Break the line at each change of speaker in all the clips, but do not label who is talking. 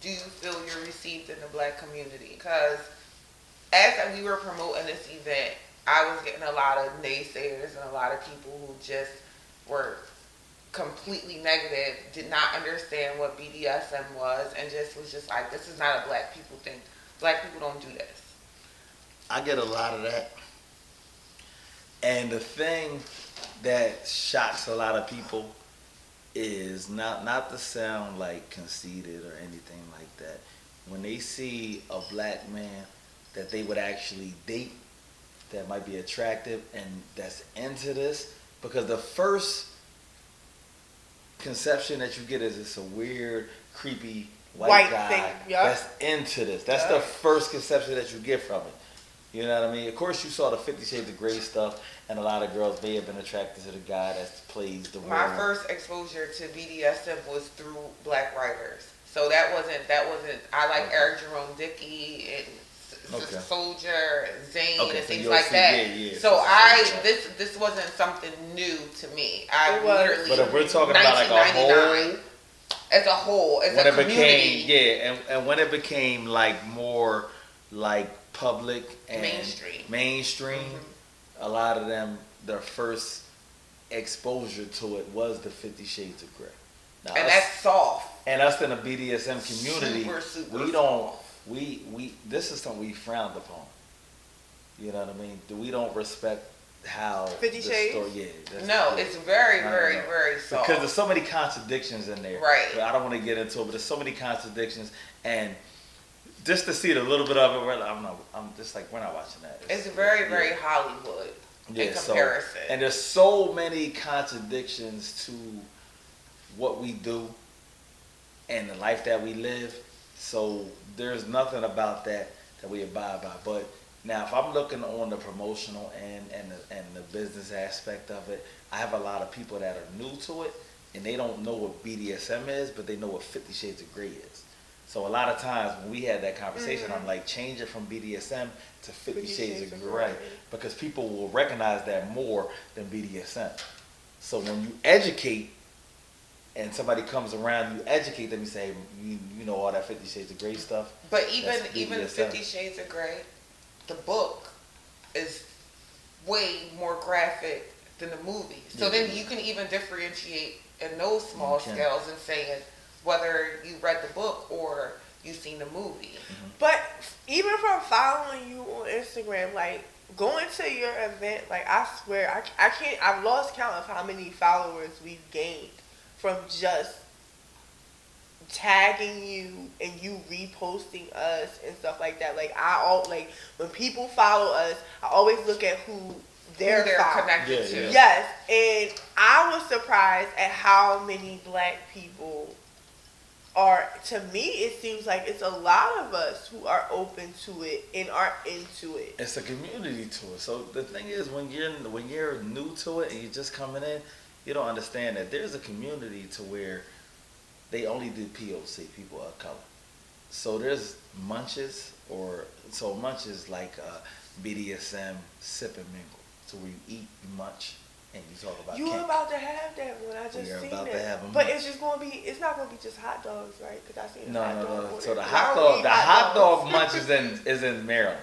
do you feel you're received in the black community? Because as we were promoting this event, I was getting a lot of naysayers and a lot of people who just were completely negative, did not understand what BDSM was, and just was just like, this is not a black people thing. Black people don't do this.
I get a lot of that. And the thing that shocks a lot of people is not to sound like conceited or anything like that. When they see a black man that they would actually date, that might be attractive and that's into this, because the first conception that you get is it's a weird, creepy white guy
thing, yeah.
that's into this. That's the first conception that you get from it. You know what I mean? Of course, you saw the 50 Shades of Grey stuff, and a lot of girls may have been attracted to the guy that plays the role.
My first exposure to BDSM was through black writers. So that wasn't. I like Eric Jerome Dickey and Soldier, and Zane, and things like that. So this wasn't something new to me.
But if we're talking about like a whole,
as a community,
and when it became like more like public and mainstream, a lot of them, their first exposure to it was the 50 Shades of Grey. Now,
and that's soft.
And us in the BDSM community,
super
we don't, we this is something we frowned upon. You know what I mean? We don't respect how
50 Shades?
Story, it's very, very, very soft.
Because there's so many contradictions in there.
Right.
But I don't want to get into it, but there's so many contradictions, and just to see it a little bit of it, I'm just like, we're not watching that.
It's very, very Hollywood in comparison.
And there's so many contradictions to what we do and the life that we live. So there's nothing about that we abide by. But now, if I'm looking on the promotional and the business aspect of it, I have a lot of people that are new to it, and they don't know what BDSM is, but they know what 50 Shades of Grey is. So a lot of times when we had that conversation, I'm like, change it from BDSM to 50 Shades of Grey, because people will recognize that more than BDSM. So when you educate and somebody comes around, you educate them, you say, you know all that 50 Shades of Grey stuff.
But even 50 Shades of Grey, the book is way more graphic than the movie. So then you can even differentiate in those small scales and saying whether you read the book or you've seen the movie.
But even from following you on Instagram, like going to your event, like I swear, I've lost count of how many followers we've gained from just tagging you and you reposting us and stuff like that. Like when people follow us, I always look at who they're
connected to.
Yes, and I was surprised at how many black people are. To me, it seems like it's a lot of us who are open to it and are into it.
It's a community to it. So the thing is, when you're new to it and you're just coming in, you don't understand that there's a community to where they only do POC, people of color. So there's munches, munches like BDSM, sip and mingle. So where you eat, you munch, and you talk about.
You were about to have that when I just seen it. But it's just gonna be. It's not gonna be just hot dogs, right? Because I seen hot dog.
No. So the hot dog munch is in Maryland.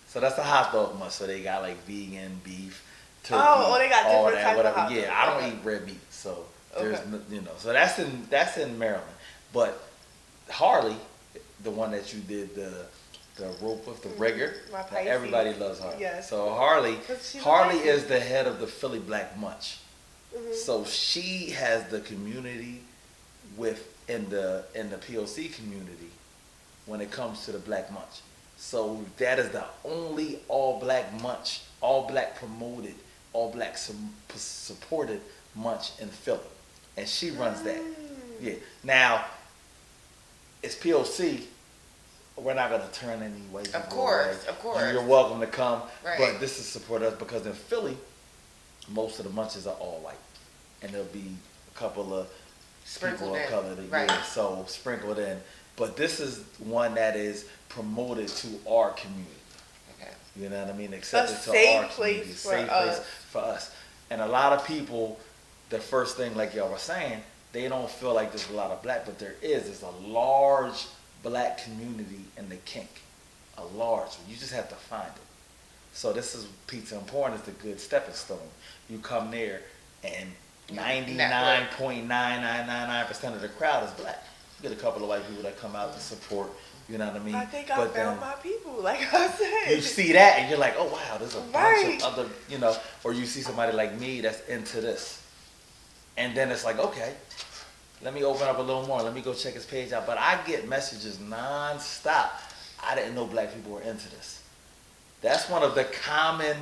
So that's the hot dog munch. So they got like vegan, beef, turkey,
they got different types of hot dogs.
Yeah, I don't eat red meat, so there's so that's in Maryland. But Harley, the one that you did the rope with the rigger, everybody loves Harley.
Yes.
So Harley is the head of the Philly Black Munch. So she has the community in the POC community when it comes to the Black Munch. So that is the only all black munch, all black promoted, all black supported munch in Philly, and she runs that. Yeah. Now it's POC. We're not gonna turn any white people away.
Of course.
You're welcome to come,
right.
But this is support us because in Philly, most of the munches are all white, and there'll be a couple of people of color so sprinkled in. But this is one that is promoted to our community. Okay. You know what I mean? Accepted to our community. Safe place for us. And a lot of people, the first thing, like y'all were saying, they don't feel like there's a lot of black, but there is. There's a large black community in the kink, a large one. You just have to find it. So this is pizza and porn is the good stepping stone. You come there and 99.9999% of the crowd is black. You get a couple of white people that come out to support, you know what I mean?
I think I found my people, like I said.
You see that and you're like, oh wow, there's a
Right.
bunch of other, you know, or you see somebody like me that's into this. And then it's like, okay, let me open up a little more. Let me go check his page out. But I get messages nonstop. I didn't know black people were into this. That's one of the common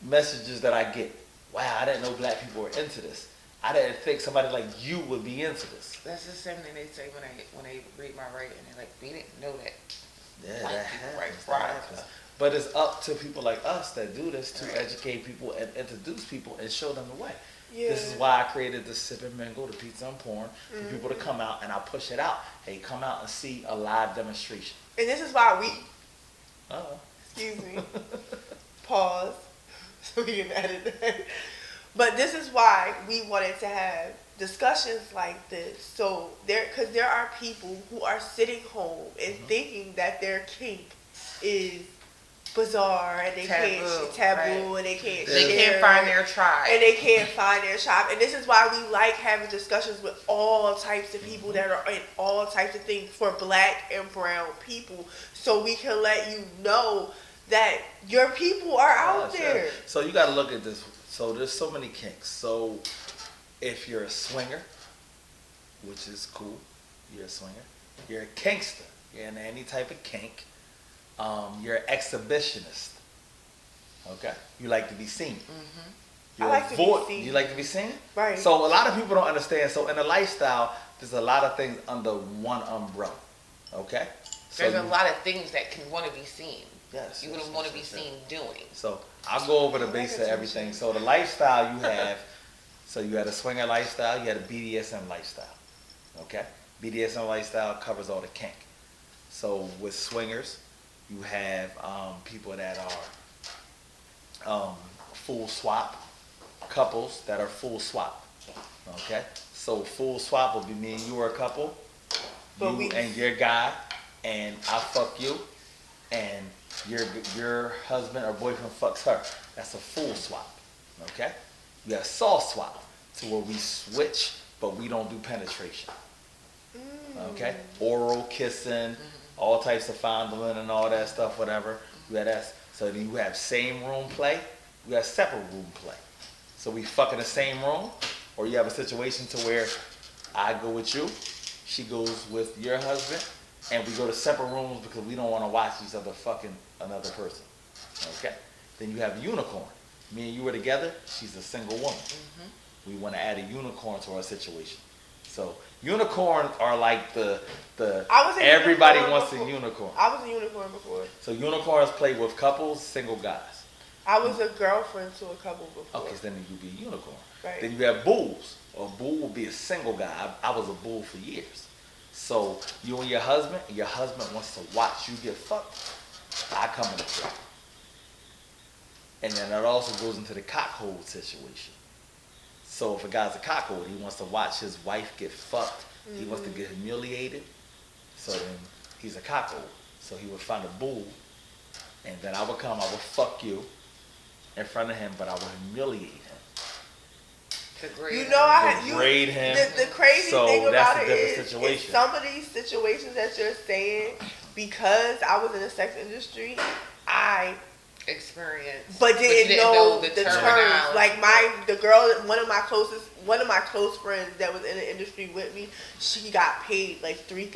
messages that I get. Wow, I didn't know black people were into this. I didn't think somebody like you would be into this.
That's the same thing they say when they read my writing. They're like, we didn't know that.
Yeah,
Black
that
people
happens.
write
That
products.
happens. But it's up to people like us that do this to
Right.
educate people and introduce people and show them the way.
Yeah.
This is why I created the Sip and Mingle, the pizza and porn, for people to come out, and I push it out. Hey, come out and see a live demonstration.
And this is why we,
Uh-oh.
excuse me, pause, so we can edit that. But this is why we wanted to have discussions like this. So because there are people who are sitting home and thinking that their kink is bizarre and they can't taboo
right.
and they can't
They
share,
can't find their tribe.
and they can't find their tribe. And this is why we like having discussions with all types of people that are in all types of things for black and brown people, so we can let you know that your people are out there.
So you got to look at this. So there's so many kinks. So if you're a swinger, which is cool, you're a swinger. You're a kinkster. You're in any type of kink. You're an exhibitionist. Okay, you like to be seen.
I like to be seen.
You like to be seen,
Right.
So a lot of people don't understand. So in a lifestyle, there's a lot of things under one umbrella. Okay, so
There's a lot of things that can want to be seen.
Yes,
You wouldn't want to be seen doing.
So I'll go over the base of everything. So the lifestyle you have, so you had a swinger lifestyle, you had a BDSM lifestyle. Okay? BDSM lifestyle covers all the kink. So with swingers, you have people that are full swap, couples that are full swap. Okay? So full swap will be me and you are a couple,
But
you and your guy, and I fuck you, and your husband or boyfriend fucks her. That's a full swap. Okay? You got a soft swap, to where we switch, but we don't do penetration. Okay? Oral, kissing, all types of fondling and all that stuff, whatever. You have that. So then you have same room play, you have separate room play. So we fuck in the same room, or you have a situation to where I go with you, she goes with your husband, and we go to separate rooms because we don't want to watch each other fucking another person. Okay? Then you have unicorn. Me and you were together, she's a single woman. We want to add a unicorn to our situation. So unicorns are like the
I was a
everybody
unicorn
wants
before.
a unicorn.
I was a unicorn before.
So unicorns play with couples, single guys.
I was a girlfriend to a couple before.
Okay, so then you be a unicorn.
Right.
Then you have bulls. A bull will be a single guy. I was a bull for years. So you and your husband wants to watch you get fucked. I come into play. And then that also goes into the cockhold situation. So if a guy's a cockhold, he wants to watch his wife get fucked. He wants to get humiliated. So then he's a cockhold. So he would find a bull, and then I would fuck you in front of him, but I would humiliate him.
You know,
Degrade him.
The crazy
So
thing
that's
about
a
it
different
is
situation.
some of these situations that you're saying, because I was in the sex industry, I
Experience.
but didn't know the terms.
terminology.
Like one of my close friends that was in the industry with me, she got paid like $3,000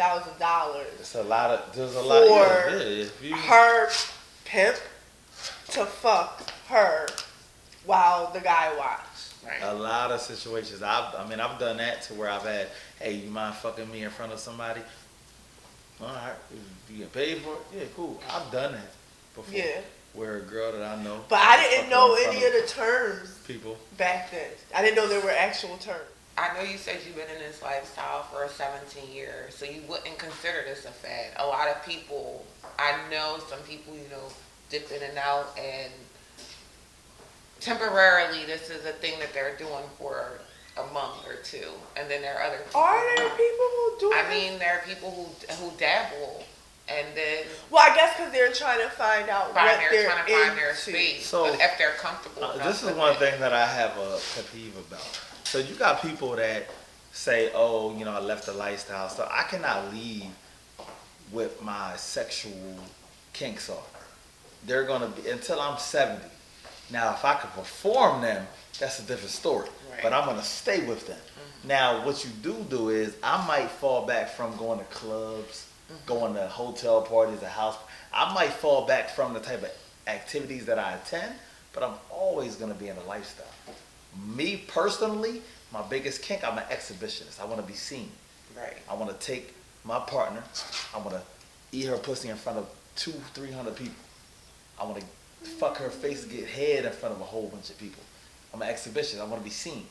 There's a lot of
for her pimp to fuck her while the guy watched.
Right.
A lot of situations. I've done that to where I've had, hey, you mind fucking me in front of somebody? All right, you get paid for it? Yeah, cool. I've done that before.
Yeah.
Where a girl that I know.
But I
fuck
didn't
her
know
in front
any of the terms
people.
back then. I didn't know there were actual terms.
I know you said you've been in this lifestyle for 17 years, so you wouldn't consider this a fad. A lot of people, I know some people, dip in and out, and temporarily this is a thing that they're doing for a month or two, and then there are other people.
Are there people who do it?
I mean, there are people who dabble, and then
well, I guess because they're trying to find out what they're
trying to find their
into.
space,
So,
but if they're comfortable.
This is one thing that I have a pet peeve about. So you got people that say, "Oh, I left the lifestyle, so I cannot leave with my sexual kinks on." They're gonna be until I'm 70. Now, if I could perform them, that's a different story.
Right.
But I'm gonna stay with them. Now, what you do is I might fall back from going to clubs, going to hotel parties, a house. I might fall back from the type of activities that I attend, but I'm always gonna be in a lifestyle. Me personally, my biggest kink, I'm an exhibitionist. I want to be seen.
Right.
I want to take my partner. I want to eat her pussy in front of 200-300 people. I want to fuck her face, get head in front of a whole bunch of people. I'm an exhibitionist. I want to be seen.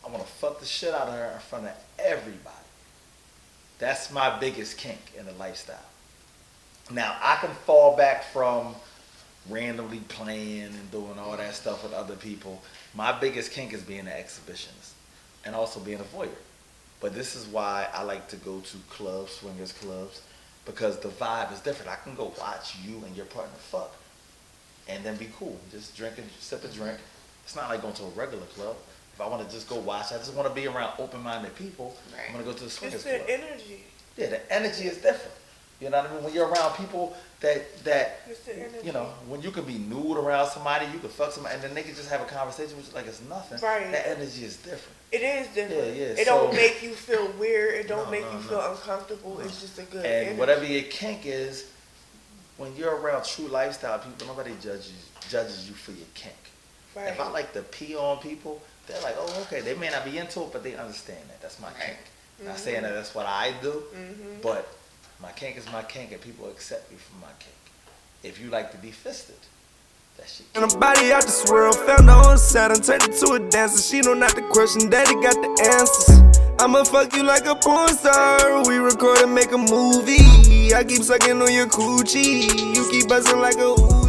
I want to fuck the shit out of her in front of everybody. That's my biggest kink in the lifestyle. Now, I can fall back from randomly playing and doing all that stuff with other people. My biggest kink is being an exhibitionist and also being a voyeur. But this is why I like to go to clubs, swingers clubs, because the vibe is different. I can go watch you and your partner fuck and then be cool. Just drink and sip a drink. It's not like going to a regular club. If I want to just go watch, I just want to be around open-minded people.
Right.
I'm going to go to the swingers
It's
club.
the energy.
Yeah, the energy is different. You know what I mean? When you're around people that
It's the energy.
when you can be nude around somebody, you can fuck somebody, and then they can just have a conversation with you like it's nothing.
Right.
That energy is different.
It is different.
Yeah, yeah.
It don't make you feel weird. It don't
No,
make
no,
you
no.
feel uncomfortable. It's just a good
And
energy.
whatever your kink is, when you're around true lifestyle people, nobody judges you for your kink.
Right.
If I like to pee on people, they're like, oh, okay. They may not be into it, but they understand that. That's my kink. Not saying that that's what I do, but my kink is my kink, and people accept me for my kink. If you like to be fisted, that's your kink.
And a body out this world, found her on the side and turned into a dancer. She know not the question, daddy got the answers. I'ma fuck you like a porn star. We record and make a movie. I keep sucking on your coochie. You keep buzzing like a Uzi.